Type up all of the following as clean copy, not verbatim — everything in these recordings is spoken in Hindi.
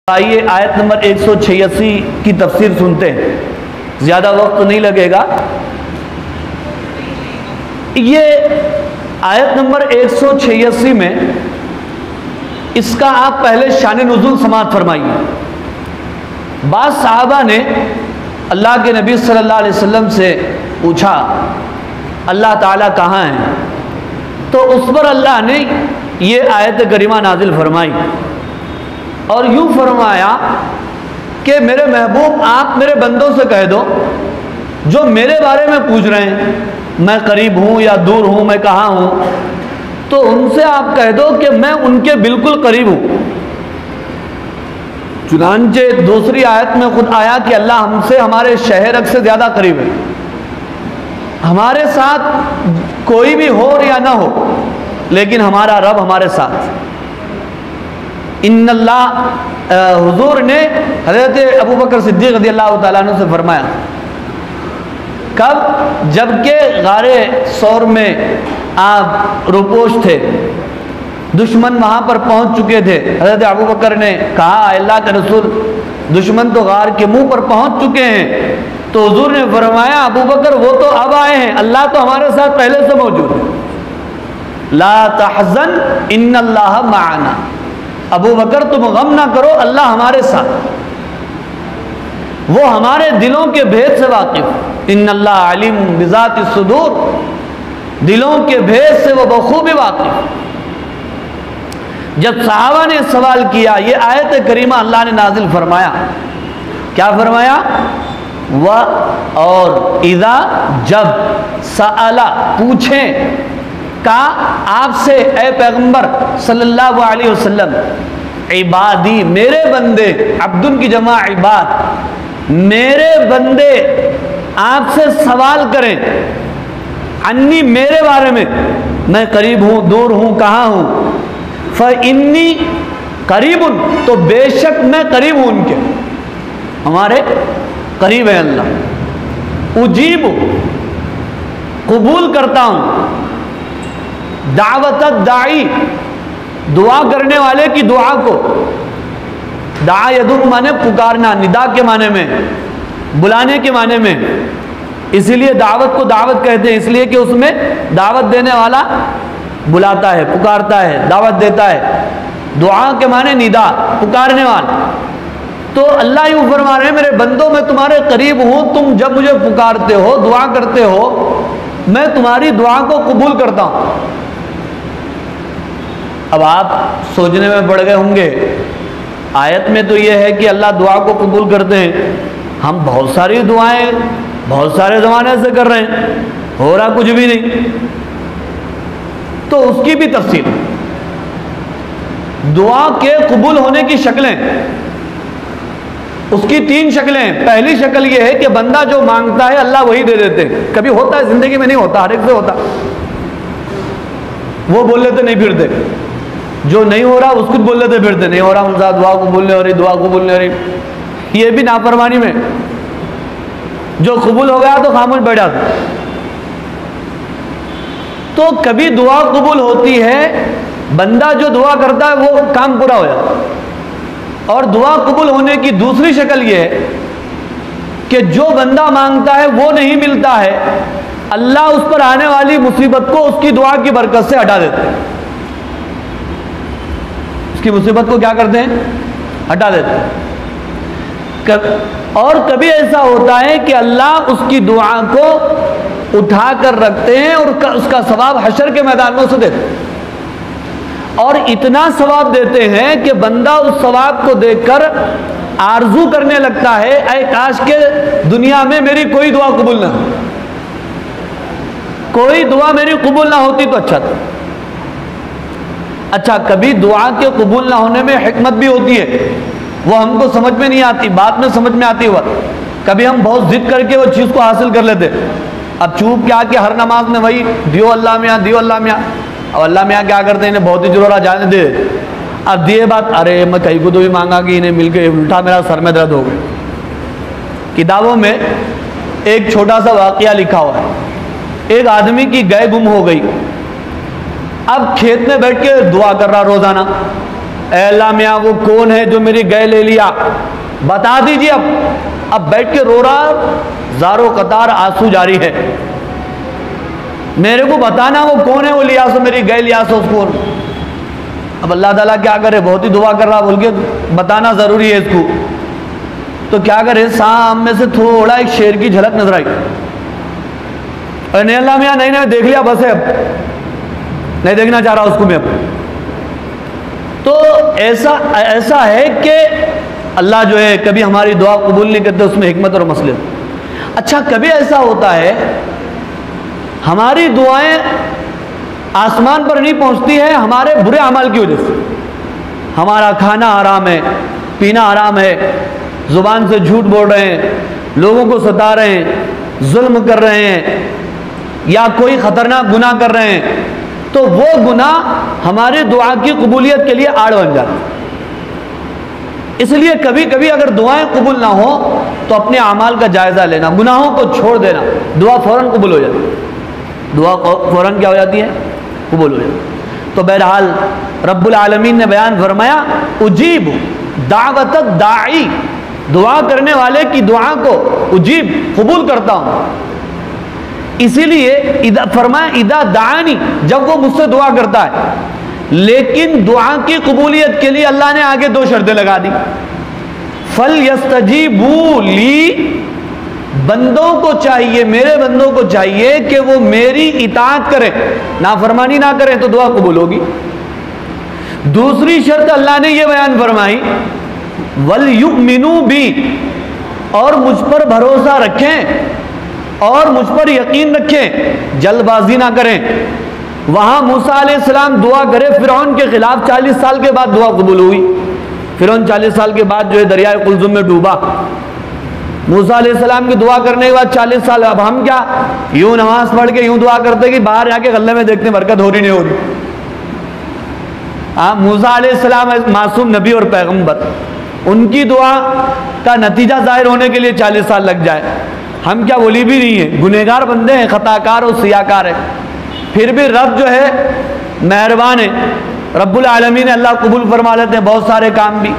आइए आयत नंबर 186 की तफसीर सुनते हैं, ज़्यादा वक्त नहीं लगेगा। ये आयत नंबर 186 में इसका आप पहले शान नुज़ूल समाअत फरमाइए। बाद सहाबा ने अल्लाह के नबी सल्लल्लाहु अलैहि वसल्लम से पूछा अल्लाह ताला कहाँ है, तो उस पर अल्लाह ने ये आयत करीमा नाजिल फरमाई और यूँ फरमाया कि मेरे महबूब आप मेरे बंदों से कह दो जो मेरे बारे में पूछ रहे हैं, मैं करीब हूँ या दूर हूँ, मैं कहाँ हूँ, तो उनसे आप कह दो कि मैं उनके बिल्कुल करीब हूँ। चुनांचे दूसरी आयत में खुद आया कि अल्लाह हमसे हमारे शहरक से ज़्यादा करीब है। हमारे साथ कोई भी हो या ना हो, लेकिन हमारा रब हमारे साथ। इन्नल्लाह हुजूर ने हज़रत अबू बकर सिद्दीक़ रज़ियल्लाहु ताला अन्हु से फरमाया, कब? जबकि गारे सौर में आप रुपोश थे, दुश्मन वहाँ पर पहुँच चुके थे। हज़रत अबू बकर ने कहा अल्लाह के रसूल, दुश्मन तो गार के मुंह पर पहुँच चुके हैं। तो हुजूर ने फरमाया अबू बकर वो तो अब आए हैं, अल्लाह तो हमारे साथ पहले से मौजूद है। ला तहज़न इन्नल्लाह माअना, अबू बकर तुम गम ना करो, अल्लाह हमारे साथ, वो हमारे दिलों के भेद से वाकिफ। इन्नल्लाह अलीम बिज़ाति सुदूर, दिलों के भेद से वो बखूबी वाकिफ। जब सहाबा ने सवाल किया, ये आयत करीमा अल्लाह ने नाजिल फरमाया, क्या फरमाया? वह और इज़ा जब सअला पूछें का आपसे ए पैगंबर सल्लल्लाहु अलैहि वसल्लम, इबादी मेरे बंदे, अब्दुन की जमा इबाद, मेरे बंदे आपसे सवाल करें अन्नी मेरे बारे में, मैं करीब हूँ दूर हूँ कहाँ हूँ, फ़इन्नी करीबुन, तो बेशक मैं करीब हूँ उनके, हमारे करीब है अल्लाह। उजीब कबूल करता हूँ, दावत दाई दुआ करने वाले की दुआ को, दा यदुम माने पुकारना, निदा के माने में, बुलाने के माने में, इसीलिए दावत को दावत कहते हैं, इसलिए कि उसमें दावत देने वाला बुलाता है, पुकारता है, दावत देता है। दुआ के माने निदा, पुकारने वाला। तो अल्लाह यूँ फरमा रहे हैं मेरे बंदों मैं तुम्हारे करीब हूँ, तुम जब मुझे पुकारते हो, दुआ करते हो, मैं तुम्हारी दुआ को कबूल करता हूँ। अब आप सोचने में पड़ गए होंगे, आयत में तो यह है कि अल्लाह दुआ को कबूल करते हैं, हम बहुत सारी दुआएं बहुत सारे ज़माने से कर रहे हैं, हो रहा कुछ भी नहीं। तो उसकी भी तफसील, दुआ के कबूल होने की शक्लें, उसकी 3 शक्लें। पहली शक्ल यह है कि बंदा जो मांगता है अल्लाह वही दे देते हैं। कभी होता है जिंदगी में, नहीं होता, हर एक से होता, वो बोल लेते नहीं फिरते, जो नहीं हो रहा उसको बोल लेते फिरते, नहीं हो रहा उनका दुआ को बोलने हो रही, दुआ को बोलने हो रही। ये भी नाफरमानी में, जो कबूल हो गया तो खामोश बैठ जाता। तो कभी दुआ कबूल होती है, बंदा जो दुआ करता है वो काम पूरा हो जाता। और दुआ कबूल होने की दूसरी शक्ल ये है कि जो बंदा मांगता है वो नहीं मिलता है, अल्लाह उस पर आने वाली मुसीबत को उसकी दुआ की बरकत से हटा देते हैं। उसकी मुसीबत को क्या करते हैं? हटा देते हैं। और कभी ऐसा होता है कि अल्लाह उसकी दुआ को उठा कर रखते हैं और उसका सवाब हशर के मैदान में उसे देते हैं। और इतना सवाब देते हैं कि बंदा उस सवाब को देखकर आरजू करने लगता है, ऐ काश के दुनिया में मेरी कोई दुआ कबूल ना हो, कोई दुआ मेरी कबूल ना होती तो अच्छा था। अच्छा, कभी दुआ के कबूल ना होने में हिकमत भी होती है, वो हमको समझ में नहीं आती, बाद में समझ में आती हुआ। कभी हम बहुत जिद करके वो चीज़ को हासिल कर लेते, अब चूप क्या कि हर नमाज में वही दियो अल्लाह मियाँ, दियो अल्लाह मियाँ। अब अल्लाह मियाँ क्या करते हैं, इन्हें बहुत ही जरूर जाने दे। अब दिए बात, अरे मैं कहीं को तो भी मांगा कि इन्हें मिल के उल्टा मेरा सर में दर्द हो गया। किताबों में एक छोटा सा वाकया लिखा हुआ है, एक आदमी की गाय गुम हो गई। अब खेत में बैठ के दुआ कर रहा रोजाना, ऐ अल्लाह मियाँ वो कौन है जो मेरी गाय ले लिया, बता दीजिए। अब बैठ के रो रहा, ज़ारो कतार आंसू जारी है, मेरे को बताना वो कौन है, वो लियासो मेरी गाय लियासो उसको। अब अल्लाह ताला क्या करे, बहुत ही दुआ कर रहा, बोल के बताना ज़रूरी है इसको। तो क्या करे, सामने से थोड़ा एक शेर की झलक नजर आई। नहीं अल्लाह मियाँ नहीं देख लिया, बस है, अब नहीं देखना चाह रहा उसको मैं अब। तो ऐसा है कि अल्लाह जो है कभी हमारी दुआ कबूल नहीं करते, उसमें हिकमत और मसले। अच्छा, कभी ऐसा होता है हमारी दुआएं आसमान पर नहीं पहुंचती है हमारे बुरे अमल की वजह से। हमारा खाना हराम है, पीना हराम है, जुबान से झूठ बोल रहे हैं, लोगों को सता रहे हैं, जुल्म कर रहे हैं, या कोई खतरनाक गुनाह कर रहे हैं, तो वो गुनाह हमारी दुआ की कबूलियत के लिए आड़ बन जाता है। इसलिए कभी कभी अगर दुआएं कबूल ना हो तो अपने अमाल का जायजा लेना, गुनाहों को छोड़ देना, दुआ फौरन कबूल हो जाती है। दुआ फौरन क्या हो जाती है, कबूल हो जाती है। तो बहरहाल रब्बुल आलमीन ने बयान फरमाया, उजीब दावत दाई, दुआ करने वाले की दुआ को उजीब कबूल करता हूं। इसीलिए फरमाया इदा दानी, जब वो मुझसे दुआ करता है। लेकिन दुआ की कबूलियत के लिए अल्लाह ने आगे दो शर्तें लगा दी। फल यस्तजीबू ली, बंदों को चाहिए, मेरे बंदों को चाहिए कि वो मेरी इताअत करें, नाफरमानी ना करें, तो दुआ कबूल होगी। दूसरी शर्त अल्लाह ने यह बयान फरमाई, वल युमिनू बी, और मुझ पर भरोसा रखें और मुझ पर यकीन रखें, जल्दबाजी ना करें। वहां मूसा अलैहिस्सलाम दुआ करे फिरौन के खिलाफ, 40 साल के बाद दुआ कबूल हुई। फिरौन 40 साल के बाद जो है दरियाए कुलजुम में डूबा। मूसा अलैहिस्सलाम की दुआ करने के बाद 40 साल, अब हम क्या यूं नमाज पढ़ के यूं दुआ करते कि बाहर जाके गले में देखते बरकत हो रही नहीं हो रही। मूसा अलैहिस्सलाम मासूम नबी और पैगंबर, उनकी दुआ का नतीजा जाहिर होने के लिए 40 साल लग जाए। हम क्या वली भी नहीं है, गुनहगार बंदे हैं, खताकार और सियाकार है, फिर भी रब जो है मेहरबान है, रब्बुल आलमीन अल्लाह कबूल फरमा लेते हैं बहुत सारे काम भी,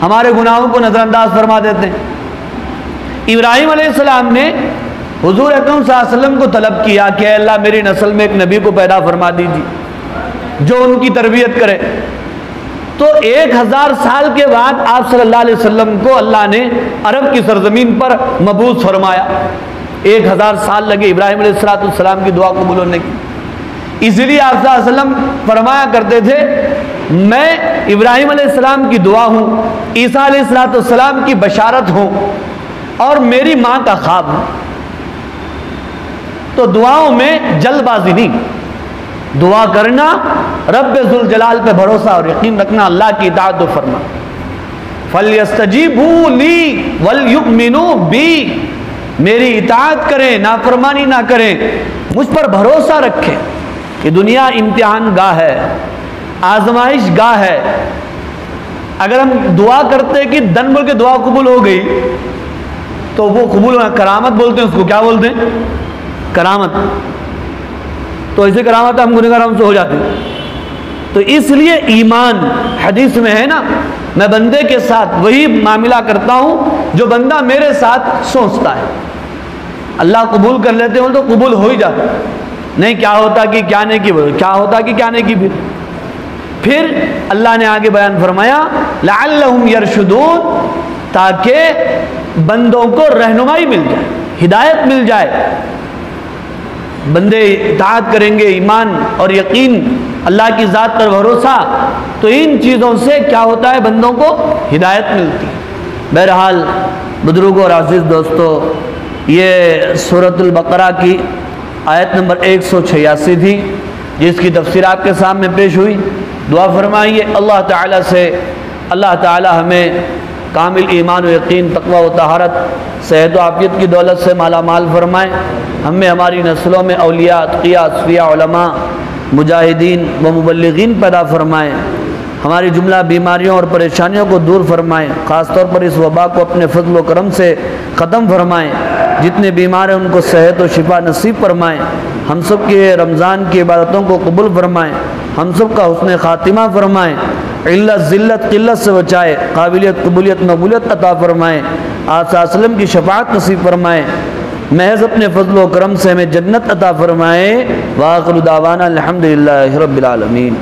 हमारे गुनाहों को नज़रअंदाज फरमा देते हैं। इब्राहिम अलैहिस्सलाम ने हुजूर अकरम सल्लल्लाहु अलैहि वसल्लम को तलब किया कि अल्लाह मेरी नस्ल में एक नबी को पैदा फरमा दीजिए जो उनकी तरबियत करे। तो 1000 साल के बाद आप सल्लल्लाहु अलैहि वसल्लम को अल्लाह ने अरब की सरजमीन पर मबूस फरमाया। 1000 साल लगे इब्राहिम अलैहिस्सलाम की दुआ कबूल होने की। इसलिए आप सल्लल्लाहु अलैहि वसल्लम फरमाया करते थे, मैं इब्राहिम अलैहिस्सलाम की दुआ हूँ, ईसा अलैहिस्सलाम की बशारत हूँ और मेरी माँ का ख्वाब हूँ। तो दुआओं में जल्दबाजी नहीं, दुआ करना, रब्बे जुल जलाल पे भरोसा और यकीन रखना, अल्लाह की इताअत फरमा। फलयस्तजीबू ली वल युमिनू बी, मेरी इताअत करें, नाफरमानी ना करें, मुझ पर भरोसा रखें। कि दुनिया इम्तिहान गाह है, आजमाइश गाह है। अगर हम दुआ करते कि दन बोल के दुआ कबूल हो गई तो वो कबूल, करामत बोलते हैं उसको, क्या बोलते हैं, करामत। तो ऐसे करामत हम गुनहगार हमसे हो जाते हैं। तो इसलिए ईमान हदीस में है ना, मैं बंदे के साथ वही मामला करता हूं जो बंदा मेरे साथ सोचता है। अल्लाह कबूल कर लेते हैं तो कबूल हो ही जाता, नहीं क्या होता कि क्या नहीं की, क्या होता कि क्या नहीं की। फिर अल्लाह ने आगे बयान फरमाया, लअल्लहुम यरशुदून, ताकि बंदों को रहनुमाई मिल जाए, हिदायत मिल जाए। बंदे इताअत करेंगे, ईमान और यकीन, अल्लाह की ज़ात पर भरोसा, तो इन चीज़ों से क्या होता है, बंदों को हिदायत मिलती है। बहरहाल बुजुर्गों और अज़ीज़ दोस्तों, ये सूरतुल बकरा की आयत नंबर 186 थी जिसकी तफसीर आपके सामने पेश हुई। दुआ फरमाइए अल्लाह ताला से, अल्लाह ताला हमें कामिल ईमान व यकीन, तक़वा व तहारत, सेहत व आफ़ियत की दौलत से माला माल फरमाएँ। हमें हमारी नस्लों में औलिया, अत्क़िया, असफ़िया, उलमा, मुजाहिदीन व मुबल्लिगीन पैदा फरमाएँ। हमारी जुमला बीमारियों और परेशानियों को दूर फरमाएँ। ख़ासतौर पर इस वबा को अपने फ़ज़ल व करम से ख़त्म फरमाएँ। जितने बीमार हैं उनको सेहत व शिफा नसीब फरमाएँ। हम सब के रमज़ान की इबादतों को कबूल फरमाएँ। हम सब का हुस्न ख़ातिमा फरमाएँ। इल्लत ज़िल्लत क़िल्लत से बचाए, काबिलियत कबूलियत मकबूलियत अता फ़रमाएँ, आका सल्लम की शफ़ाअत नसीब फ़रमाएँ, महज़ अपने फ़ज़्ल व करम से हमें जन्नत अता फ़रमाएँ। व आख़िरु दावाना अल्हम्दुलिल्लाहि रब्बिल आलमीन।